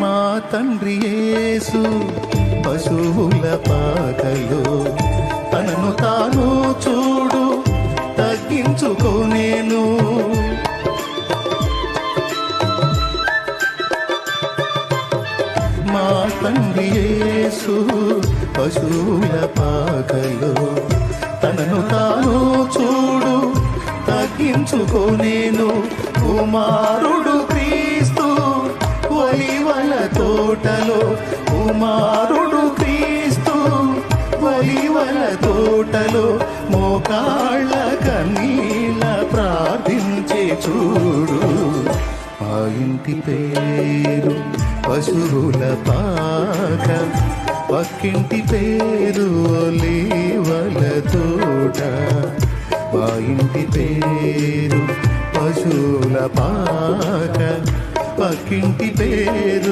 మా తండ్రి యేసు పశువుల పాకలో తనను తాను చూడు తగ్గించుకోనేను. మా తండ్రి యేసు పశువుల పాకలో తనను తాను చూడు తగ్గించుకోనేను. కుమారుడు క్రీస్తు ఒలివల తోటలో, కుమారుడు క్రీస్తు ఒలివల తోటలో మోకాళ్ళ కన్నీళ్ళ ప్రార్థించే చూడు. ఆ ఇంటి పేరు పశువుల పాక, పక్కింటి పేరు ఒలివల తోట. ఆ ఇంటి పేరు పశువుల పాక, పక్కింటి పేరు